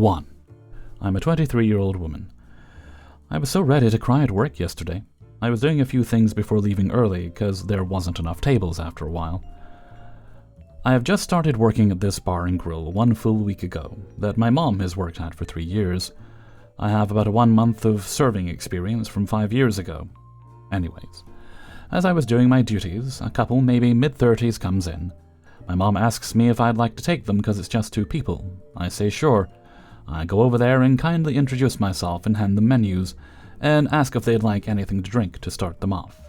1. I'm a 23-year-old woman. I was so ready to cry at work yesterday. I was doing a few things before leaving early because there wasn't enough tables after a while. I have just started working at this bar and grill 1 full week ago that my mom has worked at for 3 years. I have about 1 month of serving experience from 5 years ago. Anyways, as I was doing my duties, a couple, maybe mid-30s, comes in. My mom asks me if I'd like to take them because it's just 2 people. I say sure. I go over there and kindly introduce myself and hand them menus, and ask if they'd like anything to drink to start them off.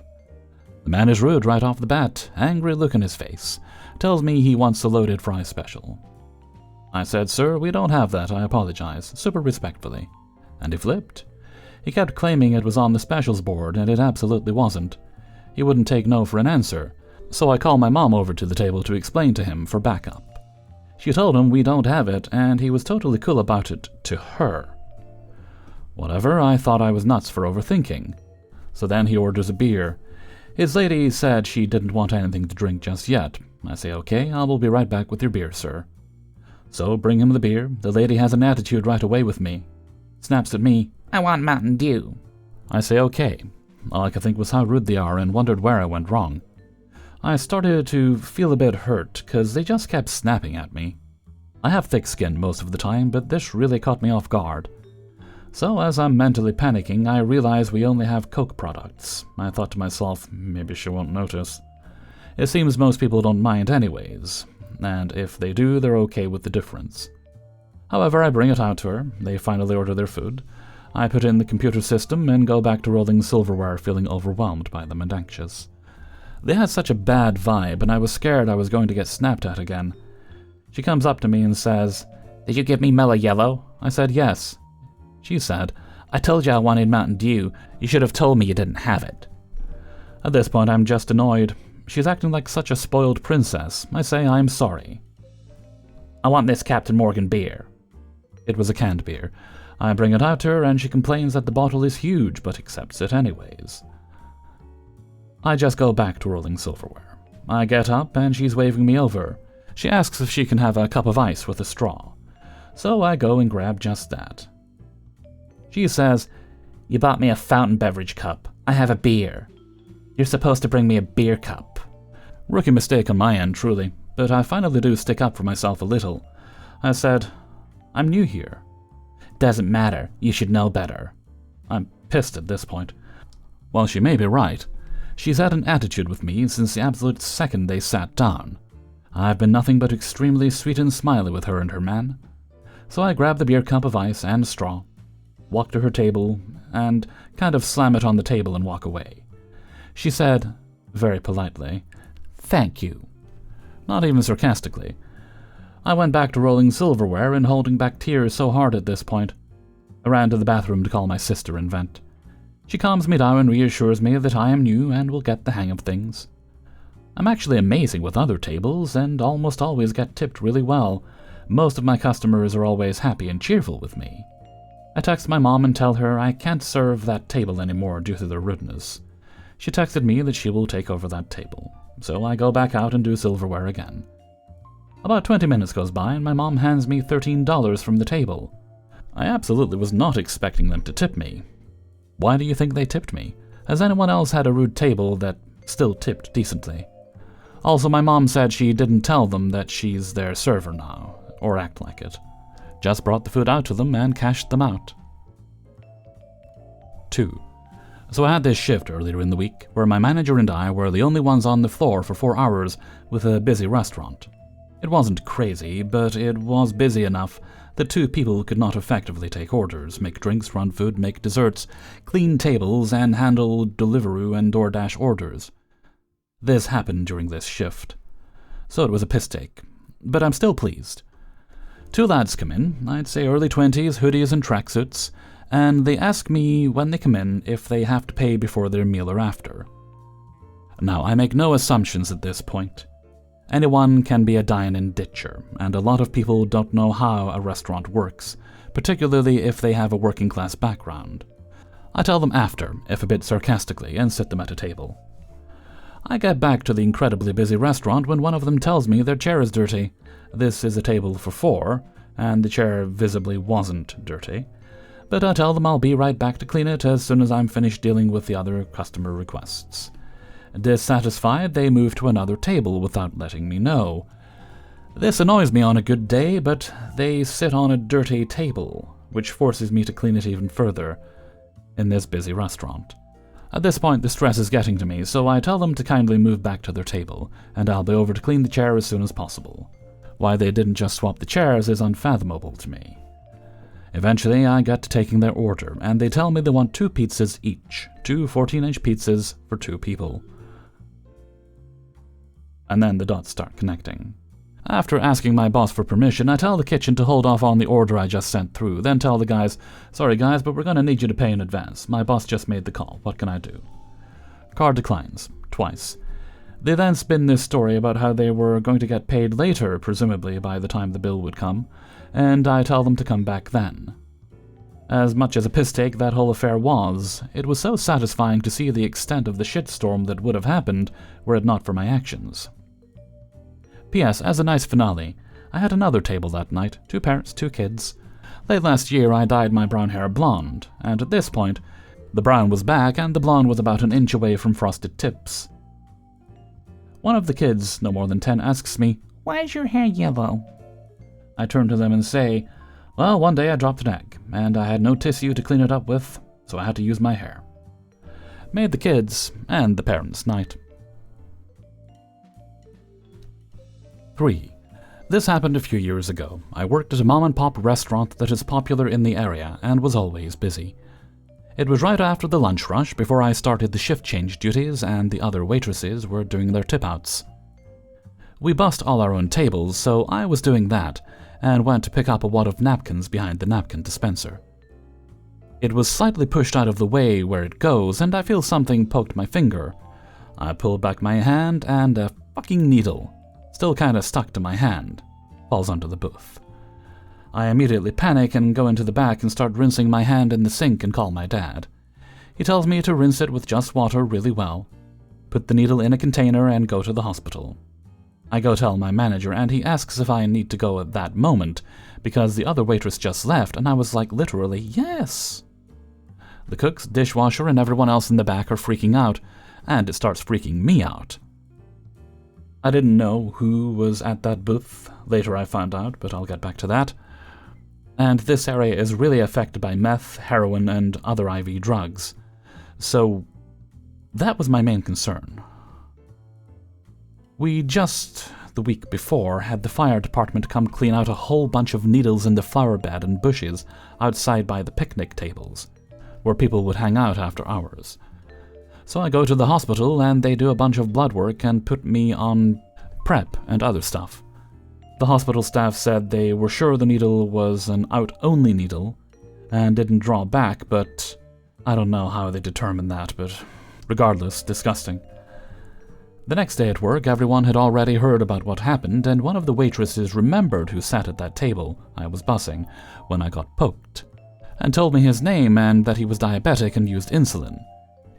The man is rude right off the bat, angry look in his face, tells me he wants a loaded fry special. I said, "Sir, we don't have that, I apologize," super respectfully. And he flipped. He kept claiming it was on the specials board, and it absolutely wasn't. He wouldn't take no for an answer, so I called my mom over to the table to explain to him for backup. She told him we don't have it, and he was totally cool about it to her. Whatever, I thought I was nuts for overthinking. So then he orders a beer. His lady said she didn't want anything to drink just yet. I say, "Okay, I will be right back with your beer, sir." So bring him the beer. The lady has an attitude right away with me. Snaps at me, "I want Mountain Dew." I say, "Okay." All I could think was how rude they are and wondered where I went wrong. I started to feel a bit hurt because they just kept snapping at me. I have thick skin most of the time, but this really caught me off guard. So as I'm mentally panicking, I realize we only have Coke products. I thought to myself, maybe she won't notice. It seems most people don't mind anyways, and if they do, they're okay with the difference. However, I bring it out to her. They finally order their food. I put in the computer system and go back to rolling silverware, feeling overwhelmed by them and anxious. They had such a bad vibe, and I was scared I was going to get snapped at again. She comes up to me and says, "Did you give me mellow yellow?" I said, "Yes." She said, "I told you I wanted Mountain Dew. You should have told me you didn't have it." At this point, I'm just annoyed. She's acting like such a spoiled princess. I say I'm sorry. "I want this Captain Morgan beer." It was a canned beer. I bring it out to her, and she complains that the bottle is huge, but accepts it anyways. I just go back to rolling silverware. I get up, and she's waving me over. She asks if she can have a cup of ice with a straw. So I go and grab just that. She says, "You bought me a fountain beverage cup. I have a beer. You're supposed to bring me a beer cup." Rookie mistake on my end, truly, but I finally do stick up for myself a little. I said, "I'm new here." "Doesn't matter. You should know better." I'm pissed at this point. While she may be right, she's had an attitude with me since the absolute second they sat down. I've been nothing but extremely sweet and smiley with her and her man. So I grab the beer cup of ice and straw, walk to her table, and kind of slam it on the table and walk away. She said, very politely, "Thank you." Not even sarcastically. I went back to rolling silverware and holding back tears so hard at this point. I ran to the bathroom to call my sister and vent. She calms me down and reassures me that I am new and will get the hang of things. I'm actually amazing with other tables and almost always get tipped really well. Most of my customers are always happy and cheerful with me. I text my mom and tell her I can't serve that table anymore due to their rudeness. She texted me that she will take over that table, so I go back out and do silverware again. About 20 minutes goes by and my mom hands me $13 from the table. I absolutely was not expecting them to tip me. Why do you think they tipped me? Has anyone else had a rude table that still tipped decently? Also, my mom said she didn't tell them that she's their server now, or act like it. Just brought the food out to them and cashed them out. 2. So I had this shift earlier in the week where my manager and I were the only ones on the floor for 4 hours with a busy restaurant. It wasn't crazy, but it was busy enough that 2 people could not effectively take orders, make drinks, run food, make desserts, clean tables, and handle Deliveroo and DoorDash orders. This happened during this shift. So it was a piss take, but I'm still pleased. 2 lads come in, I'd say early 20s, hoodies and tracksuits, and they ask me when they come in if they have to pay before their meal or after. Now, I make no assumptions at this point. Anyone can be a dine-in ditcher, and a lot of people don't know how a restaurant works, particularly if they have a working-class background. I tell them after, if a bit sarcastically, and sit them at a table. I get back to the incredibly busy restaurant when one of them tells me their chair is dirty. This is a table for 4, and the chair visibly wasn't dirty, but I tell them I'll be right back to clean it as soon as I'm finished dealing with the other customer requests. Dissatisfied, they move to another table without letting me know. This annoys me on a good day, but they sit on a dirty table, which forces me to clean it even further in this busy restaurant. At this point, the stress is getting to me, so I tell them to kindly move back to their table, and I'll be over to clean the chair as soon as possible. Why they didn't just swap the chairs is unfathomable to me. Eventually, I get to taking their order, and they tell me they want 2 pizzas each, 2 14-inch pizzas for 2 people. And then the dots start connecting. After asking my boss for permission, I tell the kitchen to hold off on the order I just sent through, then tell the guys, "Sorry guys, but we're gonna need you to pay in advance. My boss just made the call. What can I do?" Card declines. Twice. They then spin this story about how they were going to get paid later, presumably by the time the bill would come, and I tell them to come back then. As much as a piss take that whole affair was, it was so satisfying to see the extent of the shitstorm that would have happened were it not for my actions. P.S. As a nice finale, I had another table that night, 2 parents, 2 kids. Late last year I dyed my brown hair blonde, and at this point, the brown was back and the blonde was about an inch away from frosted tips. One of the kids, no more than 10, asks me, "Why is your hair yellow?" I turn to them and say, "Well, one day I dropped an egg, and I had no tissue to clean it up with, so I had to use my hair." Made the kids and the parents' night. 3. This happened a few years ago. I worked at a mom-and-pop restaurant that is popular in the area and was always busy. It was right after the lunch rush before I started the shift change duties and the other waitresses were doing their tip-outs. We bussed all our own tables, so I was doing that and went to pick up a wad of napkins behind the napkin dispenser. It was slightly pushed out of the way where it goes, and I feel something poked my finger. I pulled back my hand, and a fucking needle, still kinda stuck to my hand, falls onto the booth. I immediately panic and go into the back and start rinsing my hand in the sink and call my dad. He tells me to rinse it with just water really well, put the needle in a container, and go to the hospital. I go tell my manager, and he asks if I need to go at that moment, because the other waitress just left, and I was like, literally, yes. The cooks, dishwasher, and everyone else in the back are freaking out, and it starts freaking me out. I didn't know who was at that booth. Later I found out, but I'll get back to that. And this area is really affected by meth, heroin, and other IV drugs. So that was my main concern. We just, the week before, had the fire department come clean out a whole bunch of needles in the flower bed and bushes outside by the picnic tables, where people would hang out after hours. So I go to the hospital and they do a bunch of blood work and put me on prep and other stuff. The hospital staff said they were sure the needle was an out-only needle and didn't draw back, but I don't know how they determined that, but regardless, disgusting. The next day at work, everyone had already heard about what happened, and one of the waitresses remembered who sat at that table I was bussing when I got poked, and told me his name and that he was diabetic and used insulin.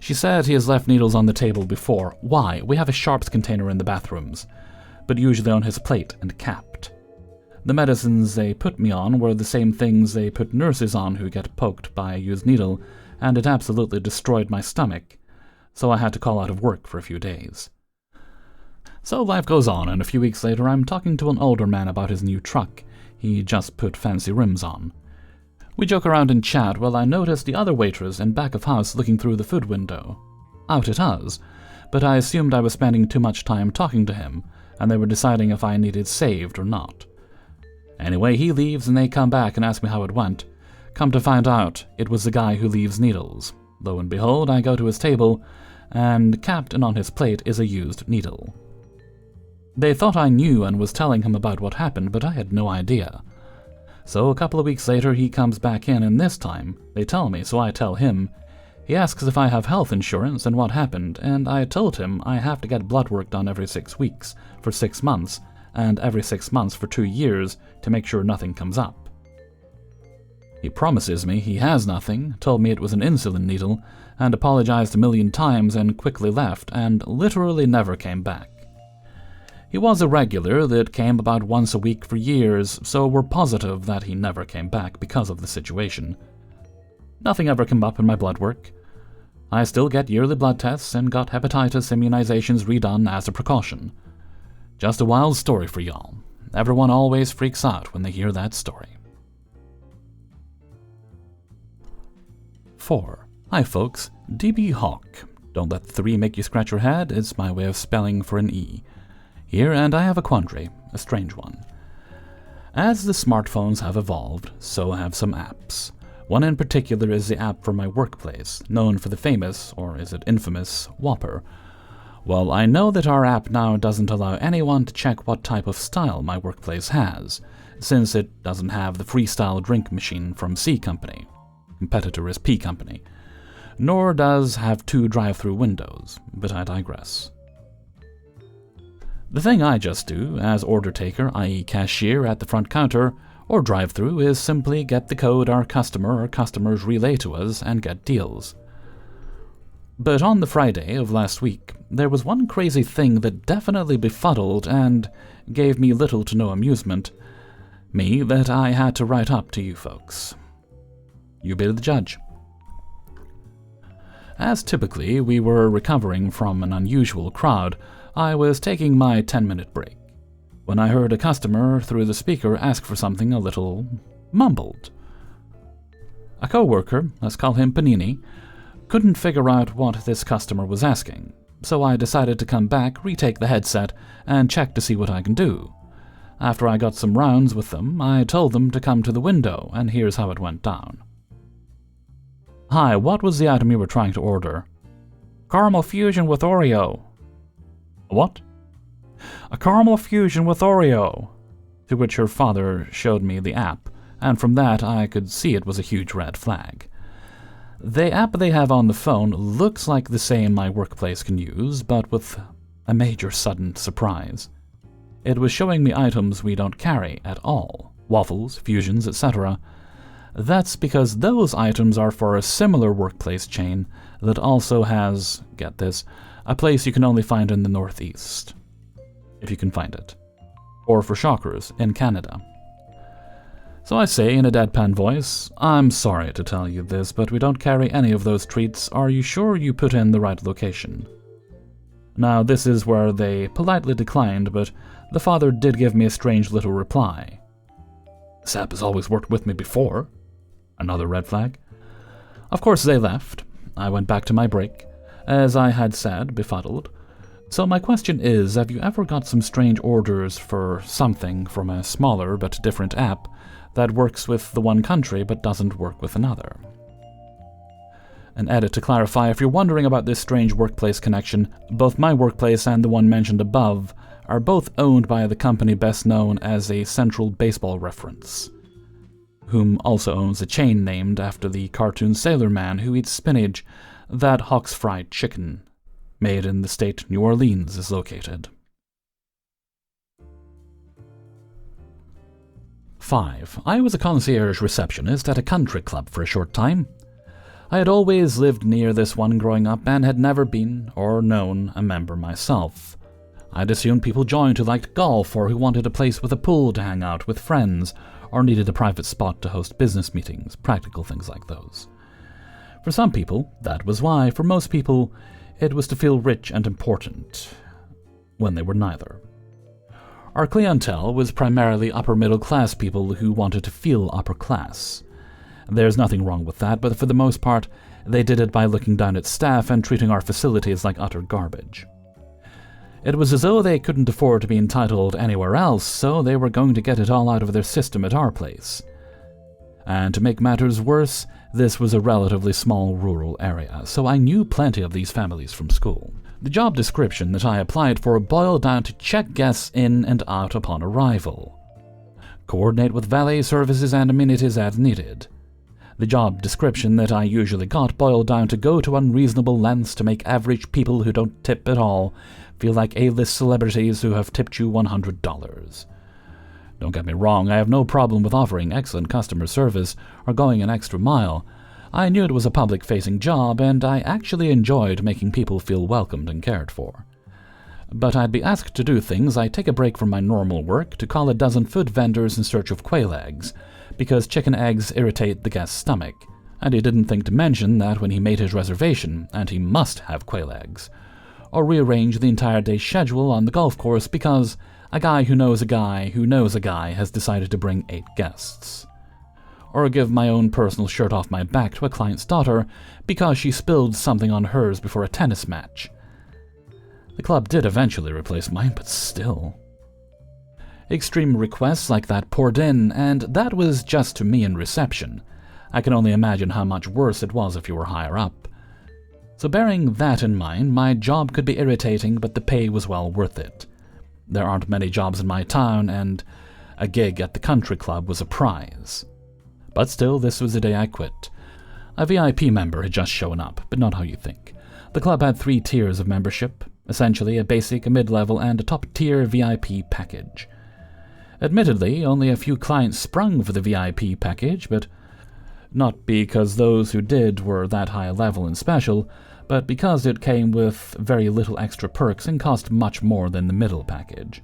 She said he has left needles on the table before. Why? We have a sharps container in the bathrooms, but usually on his plate and capped. The medicines they put me on were the same things they put nurses on who get poked by a used needle, and it absolutely destroyed my stomach, so I had to call out of work for a few days. So life goes on, and a few weeks later I'm talking to an older man about his new truck. He just put fancy rims on. We joke around and chat while I notice the other waitress in back of house looking through the food window. Out it has, but I assumed I was spending too much time talking to him, and they were deciding if I needed saved or not. Anyway, he leaves and they come back and ask me how it went. Come to find out, it was the guy who leaves needles. Lo and behold, I go to his table, and capped and on his plate is a used needle. They thought I knew and was telling him about what happened, but I had no idea. So a couple of weeks later he comes back in, and this time they tell me, so I tell him. He asks if I have health insurance and what happened, and I told him I have to get blood work done every 6 weeks for 6 months, and every 6 months for 2 years to make sure nothing comes up. He promises me he has nothing, told me it was an insulin needle, and apologized a million times and quickly left, and literally never came back. He was a regular that came about once a week for years, so we're positive that he never came back because of the situation. Nothing ever came up in my blood work. I still get yearly blood tests and got hepatitis immunizations redone as a precaution. Just a wild story for y'all. Everyone always freaks out when they hear that story. 4. Hi folks, DB Hawk. Don't let the 3 make you scratch your head, it's my way of spelling for an E. Here, and I have a quandary, a strange one. As the smartphones have evolved, so have some apps. One in particular is the app for my workplace, known for the famous, or is it infamous, Whopper. Well, I know that our app now doesn't allow anyone to check what type of style my workplace has, since it doesn't have the freestyle drink machine from C Company. Competitor is P Company. Nor does have 2 drive-through windows, but I digress. The thing I just do, as order taker, i.e. cashier at the front counter, or drive-through, is simply get the code our customer or customers relay to us and get deals. But on the Friday of last week, there was one crazy thing that definitely befuddled and gave me little to no amusement. Me that I had to write up to you folks. You be the judge. As typically we were recovering from an unusual crowd, I was taking my 10-minute break, when I heard a customer through the speaker ask for something a little mumbled. A co-worker, let's call him Panini, couldn't figure out what this customer was asking, so I decided to come back, retake the headset, and check to see what I can do. After I got some rounds with them, I told them to come to the window, and here's how it went down. Hi, what was the item you were trying to order? Caramel fusion with Oreo. What? A caramel fusion with Oreo. To which her father showed me the app, and from that I could see it was a huge red flag. The app they have on the phone looks like the same my workplace can use, but with a major sudden surprise. It was showing me items we don't carry at all. Waffles, fusions, etc. That's because those items are for a similar workplace chain that also has, get this, a place you can only find in the Northeast. If you can find it. Or for shockers, in Canada. So I say in a deadpan voice, I'm sorry to tell you this, but we don't carry any of those treats. Are you sure you put in the right location? Now this is where they politely declined, but the father did give me a strange little reply. This app has always worked with me before. Another red flag. Of course they left. I went back to my break, as I had said, befuddled. So my question is, have you ever got some strange orders for something from a smaller but different app that works with the one country but doesn't work with another? An edit to clarify, if you're wondering about this strange workplace connection, both my workplace and the one mentioned above are both owned by the company best known as a Central Baseball Reference, whom also owns a chain named after the cartoon Sailor Man who eats spinach that Hawk's Fried Chicken, made in the state New Orleans, is located. 5. I was a concierge receptionist at a country club for a short time. I had always lived near this one growing up and had never been, or known, a member myself. I'd assumed people joined who liked golf or who wanted a place with a pool to hang out with friends, or needed a private spot to host business meetings, practical things like those. For some people, that was why. For most people, it was to feel rich and important, when they were neither. Our clientele was primarily upper-middle-class people who wanted to feel upper-class. There's nothing wrong with that, but for the most part, they did it by looking down at staff and treating our facilities like utter garbage. It was as though they couldn't afford to be entitled anywhere else, so they were going to get it all out of their system at our place. And to make matters worse, this was a relatively small rural area, so I knew plenty of these families from school. The job description that I applied for boiled down to check guests in and out upon arrival. Coordinate with valet services and amenities as needed. The job description that I usually got boiled down to go to unreasonable lengths to make average people who don't tip at all feel like A-list celebrities who have tipped you $100. Don't get me wrong, I have no problem with offering excellent customer service or going an extra mile. I knew it was a public-facing job, and I actually enjoyed making people feel welcomed and cared for. But I'd be asked to do things like take a break from my normal work to call a dozen food vendors in search of quail eggs, because chicken eggs irritate the guest's stomach, and he didn't think to mention that when he made his reservation, and he must have quail eggs. Or rearrange the entire day's schedule on the golf course because a guy who knows a guy who knows a guy has decided to bring 8 guests. Or give my own personal shirt off my back to a client's daughter because she spilled something on hers before a tennis match. The club did eventually replace mine, but still. Extreme requests like that poured in, and that was just to me in reception. I can only imagine how much worse it was if you were higher up. So bearing that in mind, my job could be irritating, but the pay was well worth it. There aren't many jobs in my town, and a gig at the country club was a prize. But still, this was the day I quit. A VIP member had just shown up, but not how you think. The club had 3 tiers of membership, essentially a basic, a mid-level, and a top-tier VIP package. Admittedly, only a few clients sprung for the VIP package, but not because those who did were that high level and special, but because it came with very little extra perks and cost much more than the middle package.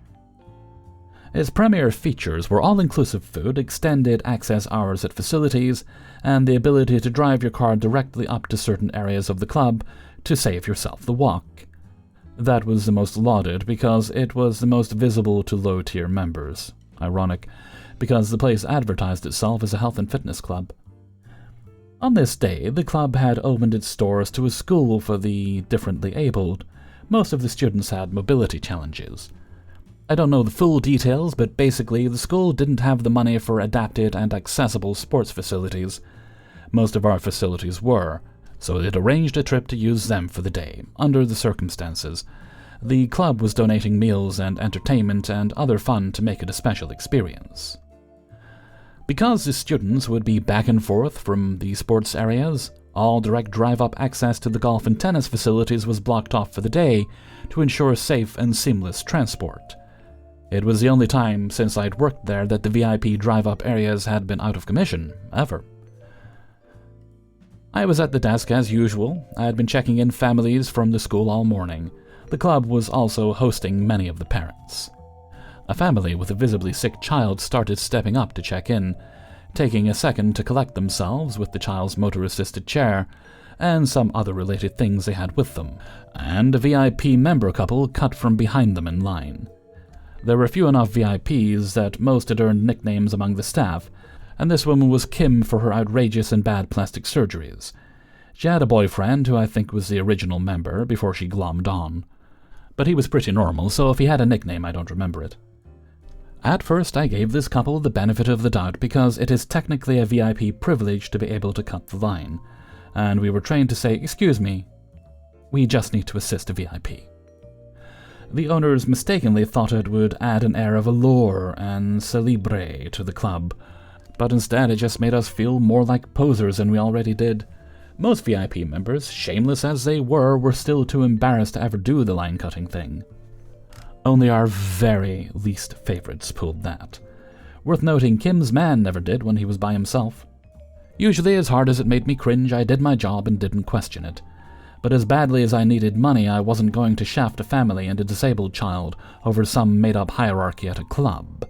Its premier features were all-inclusive food, extended access hours at facilities, and the ability to drive your car directly up to certain areas of the club to save yourself the walk. That was the most lauded because it was the most visible to low-tier members. Ironic, because the place advertised itself as a health and fitness club. On this day, the club had opened its doors to a school for the differently abled. Most of the students had mobility challenges. I don't know the full details, but basically the school didn't have the money for adapted and accessible sports facilities. Most of our facilities were, so it arranged a trip to use them for the day, under the circumstances. The club was donating meals and entertainment and other fun to make it a special experience. Because the students would be back and forth from the sports areas, all direct drive-up access to the golf and tennis facilities was blocked off for the day to ensure safe and seamless transport. It was the only time since I'd worked there that the VIP drive-up areas had been out of commission, ever. I was at the desk as usual. I had been checking in families from the school all morning. The club was also hosting many of the parents. A family with a visibly sick child started stepping up to check in, taking a second to collect themselves with the child's motor-assisted chair, and some other related things they had with them, and a VIP member couple cut from behind them in line. There were few enough VIPs that most had earned nicknames among the staff, and this woman was Kim for her outrageous and bad plastic surgeries. She had a boyfriend who I think was the original member before she glommed on. But he was pretty normal, so if he had a nickname, I don't remember it. At first, I gave this couple the benefit of the doubt because it is technically a VIP privilege to be able to cut the line, and we were trained to say, "Excuse me, we just need to assist a VIP." The owners mistakenly thought it would add an air of allure and celebre to the club, but instead it just made us feel more like posers than we already did. Most VIP members, shameless as they were still too embarrassed to ever do the line-cutting thing. Only our very least favorites pulled that. Worth noting, Kim's man never did when he was by himself. Usually, as hard as it made me cringe, I did my job and didn't question it. But as badly as I needed money, I wasn't going to shaft a family and a disabled child over some made-up hierarchy at a club.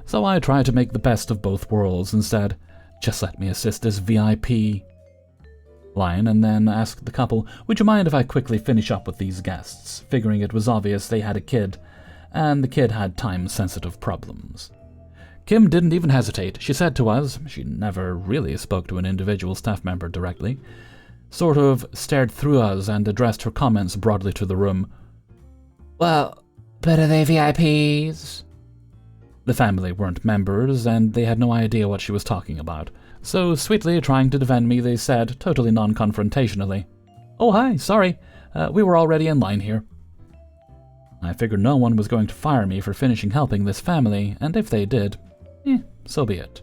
So I tried to make the best of both worlds and said, "Just let me assist this VIP line," and then asked the couple, "Would you mind if I quickly finish up with these guests?" figuring it was obvious they had a kid, and the kid had time-sensitive problems. Kim didn't even hesitate. She said to us, she never really spoke to an individual staff member directly, sort of stared through us and addressed her comments broadly to the room. "Well, but are they VIPs?" The family weren't members, and they had no idea what she was talking about. So, sweetly trying to defend me, they said, totally non-confrontationally, "Oh, hi, sorry, we were already in line here." I figured no one was going to fire me for finishing helping this family, and if they did, so be it.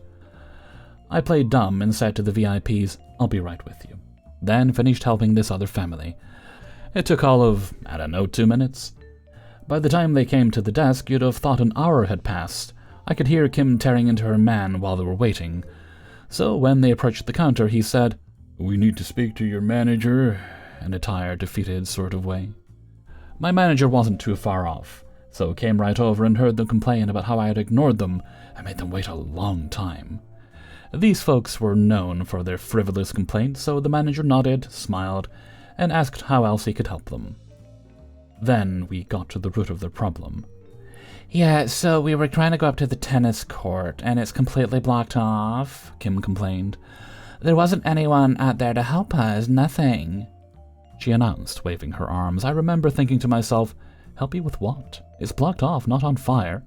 I played dumb and said to the VIPs, "I'll be right with you." Then finished helping this other family. It took all of, 2 minutes. By the time they came to the desk, you'd have thought an hour had passed. I could hear Kim tearing into her man while they were waiting. So when they approached the counter, he said, "We need to speak to your manager," in a tired, defeated sort of way. My manager wasn't too far off, so came right over and heard them complain about how I had ignored them and made them wait a long time. These folks were known for their frivolous complaints, so the manager nodded, smiled, and asked how else he could help them. Then we got to the root of their problem. "Yeah, so we were trying to go up to the tennis court, and it's completely blocked off," Kim complained. "There wasn't anyone out there to help us, nothing," she announced, waving her arms. I remember thinking to myself, help you with what? It's blocked off, not on fire.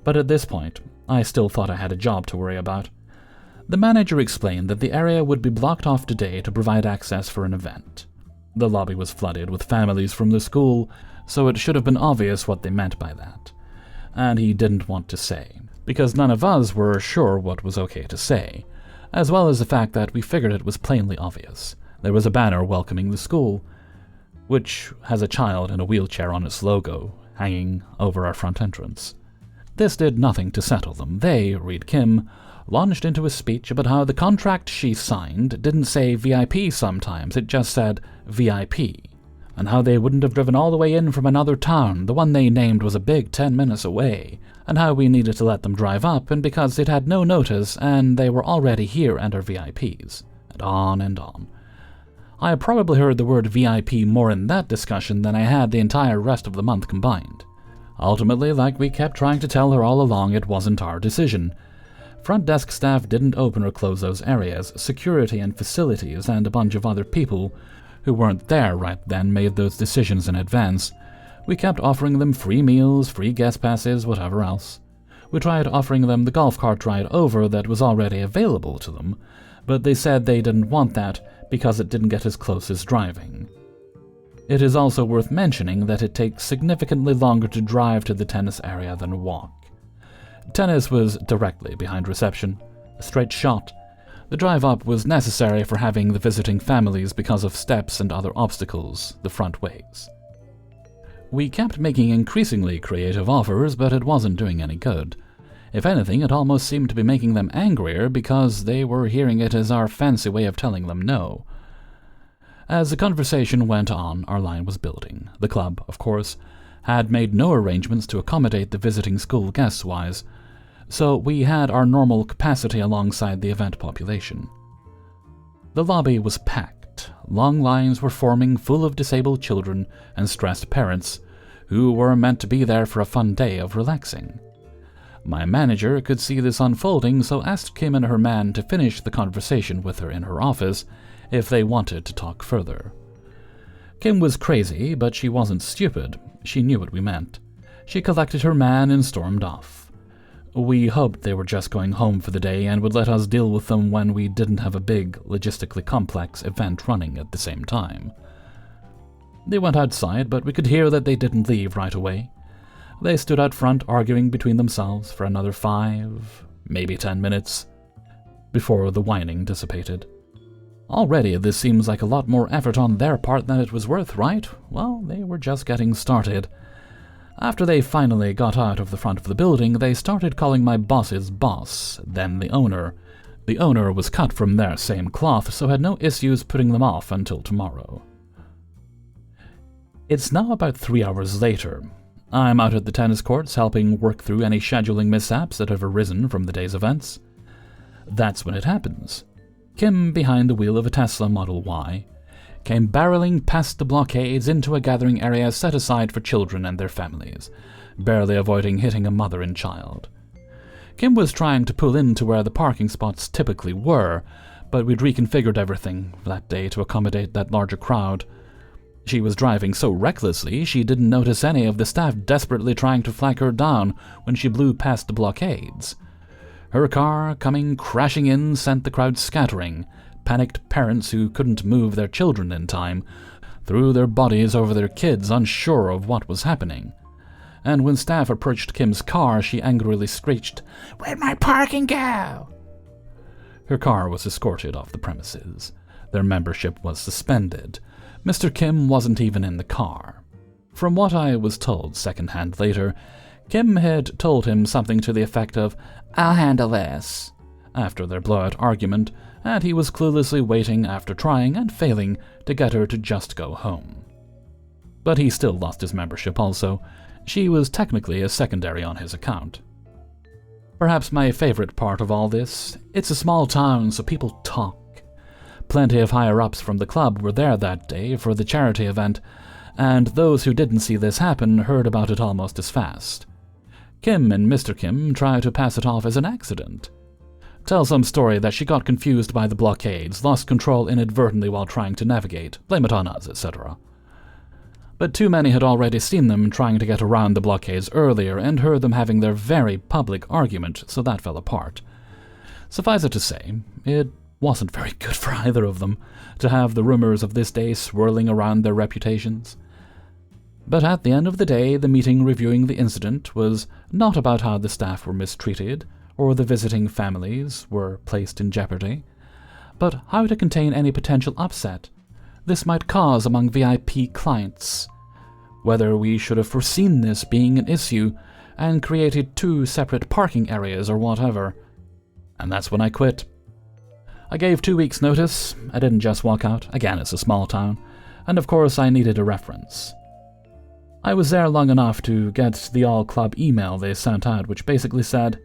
But at this point, I still thought I had a job to worry about. The manager explained that the area would be blocked off today to provide access for an event. The lobby was flooded with families from the school, so it should have been obvious what they meant by that. And he didn't want to say, because none of us were sure what was okay to say, as well as the fact that we figured it was plainly obvious. There was a banner welcoming the school, which has a child in a wheelchair on its logo, hanging over our front entrance. This did nothing to settle them. They, read Kim, launched into a speech about how the contract she signed didn't say VIP sometimes, it just said VIP, and how they wouldn't have driven all the way in from another town, the one they named was a big 10 minutes away, and how we needed to let them drive up, and because it had no notice, and they were already here and are VIPs, and on and on. I had probably heard the word VIP more in that discussion than I had the entire rest of the month combined. Ultimately, like we kept trying to tell her all along, it wasn't our decision. Front desk staff didn't open or close those areas. Security and facilities and a bunch of other people who weren't there right then made those decisions in advance. We kept offering them free meals, free guest passes, whatever else. We tried offering them the golf cart ride over that was already available to them, but they said they didn't want that because it didn't get as close as driving. It is also worth mentioning that it takes significantly longer to drive to the tennis area than walk. Tennis was directly behind reception, a straight shot. The drive up was necessary for having the visiting families because of steps and other obstacles the front ways. We kept making increasingly creative offers, but it wasn't doing any good. If anything, it almost seemed to be making them angrier because they were hearing it as our fancy way of telling them no. As the conversation went on, our line was building. The club, of course, had made no arrangements to accommodate the visiting school guests-wise, so we had our normal capacity alongside the event population. The lobby was packed. Long lines were forming, full of disabled children and stressed parents who were meant to be there for a fun day of relaxing. My manager could see this unfolding, so asked Kim and her man to finish the conversation with her in her office if they wanted to talk further. Kim was crazy, but she wasn't stupid. She knew what we meant. She collected her man and stormed off. We hoped they were just going home for the day and would let us deal with them when we didn't have a big, logistically complex event running at the same time. They went outside, but we could hear that they didn't leave right away. They stood out front arguing between themselves for another 5, maybe 10 minutes, before the whining dissipated. Already this seems like a lot more effort on their part than it was worth, right? Well, they were just getting started. After they finally got out of the front of the building, they started calling my boss's boss, then the owner. The owner was cut from their same cloth, so had no issues putting them off until tomorrow. It's now about 3 hours later. I'm out at the tennis courts helping work through any scheduling mishaps that have arisen from the day's events. That's when it happens. Kim, behind the wheel of a Tesla Model Y, came barreling past the blockades into a gathering area set aside for children and their families, barely avoiding hitting a mother and child. Kim was trying to pull into where the parking spots typically were, but we'd reconfigured everything that day to accommodate that larger crowd. She was driving so recklessly she didn't notice any of the staff desperately trying to flag her down when she blew past the blockades. Her car, coming crashing in, sent the crowd scattering. Panicked parents who couldn't move their children in time threw their bodies over their kids, unsure of what was happening. And when staff approached Kim's car, she angrily screeched, "Where'd my parking go?" Her car was escorted off the premises. Their membership was suspended. Mr. Kim wasn't even in the car. From what I was told secondhand later, Kim had told him something to the effect of, "I'll handle this," after their blowout argument, and he was cluelessly waiting after trying and failing to get her to just go home. but he still lost his membership also. She was technically a secondary on his account. Perhaps my favorite part of all this, it's a small town, so people talk. Plenty of higher-ups from the club were there that day for the charity event, and those who didn't see this happen heard about it almost as fast. Kim and Mr. Kim try to pass it off as an accident. Tell some story that she got confused by the blockades, lost control inadvertently while trying to navigate, blame it on us, etc. But too many had already seen them trying to get around the blockades earlier and heard them having their very public argument, so that fell apart. Suffice it to say, it wasn't very good for either of them to have the rumors of this day swirling around their reputations. But at the end of the day, the meeting reviewing the incident was not about how the staff were mistreated or the visiting families were placed in jeopardy, but how to contain any potential upset this might cause among VIP clients, whether we should have foreseen this being an issue and created 2 separate parking areas or whatever. And that's when I quit. I gave 2 weeks' notice. I didn't just walk out. Again, it's a small town. And of course, I needed a reference. I was there long enough to get the all-club email they sent out, which basically said,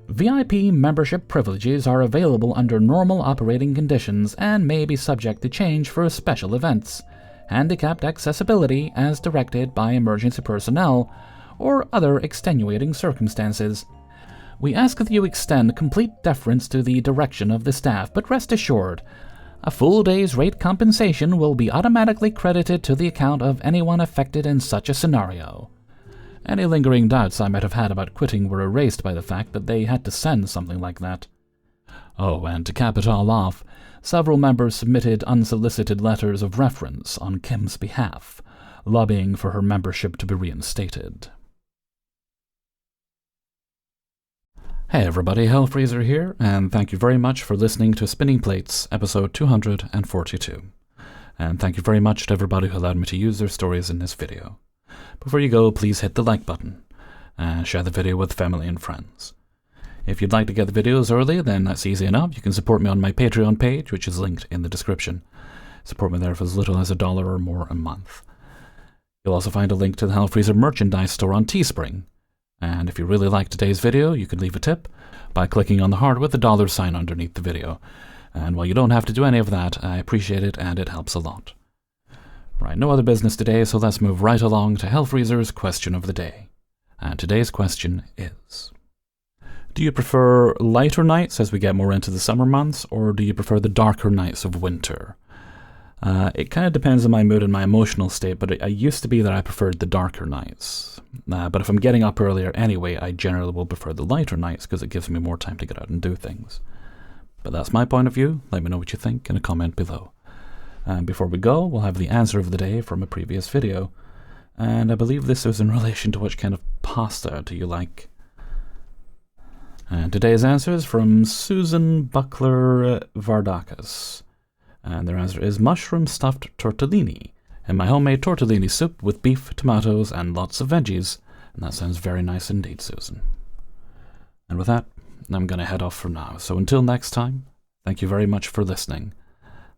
VIP membership privileges are available under normal operating conditions and may be subject to change for special events. Handicapped accessibility as directed by emergency personnel or other extenuating circumstances. We ask that you extend complete deference to the direction of the staff, but rest assured, a full day's rate compensation will be automatically credited to the account of anyone affected in such a scenario. Any lingering doubts I might have had about quitting were erased by the fact that they had to send something like that. Oh, and to cap it all off, several members submitted unsolicited letters of reference on Kim's behalf, lobbying for her membership to be reinstated. Hey everybody, Hellfreezer here, and thank you very much for listening to Spinning Plates, episode 242. And thank you very much to everybody who allowed me to use their stories in this video. Before you go, please hit the like button, and share the video with family and friends. If you'd like to get the videos early, then that's easy enough. You can support me on my Patreon page, which is linked in the description. Support me there for as little as $1 or more a month. You'll also find a link to the Hellfreezer merchandise store on Teespring. And if you really like today's video, you can leave a tip by clicking on the heart with the $sign underneath the video. And while you don't have to do any of that, I appreciate it and it helps a lot. Right, no other business today, so let's move right along to Hellfreezer's question of the day. And today's question is, do you prefer lighter nights as we get more into the summer months, or do you prefer the darker nights of winter? It kind of depends on my mood and my emotional state, but it used to be that I preferred the darker nights. But if I'm getting up earlier anyway, I generally will prefer the lighter nights because it gives me more time to get out and do things. But that's my point of view. Let me know what you think in a comment below. And before we go, we'll have the answer of the day from a previous video. And I believe this is in relation to which kind of pasta do you like. And today's answer is from Susan Buckler Vardakis. And their answer is mushroom stuffed tortellini, and my homemade tortellini soup with beef, tomatoes, and lots of veggies. And that sounds very nice indeed, Susan. And with that, I'm going to head off for now. So until next time, thank you very much for listening,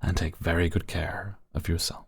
and take very good care of yourself.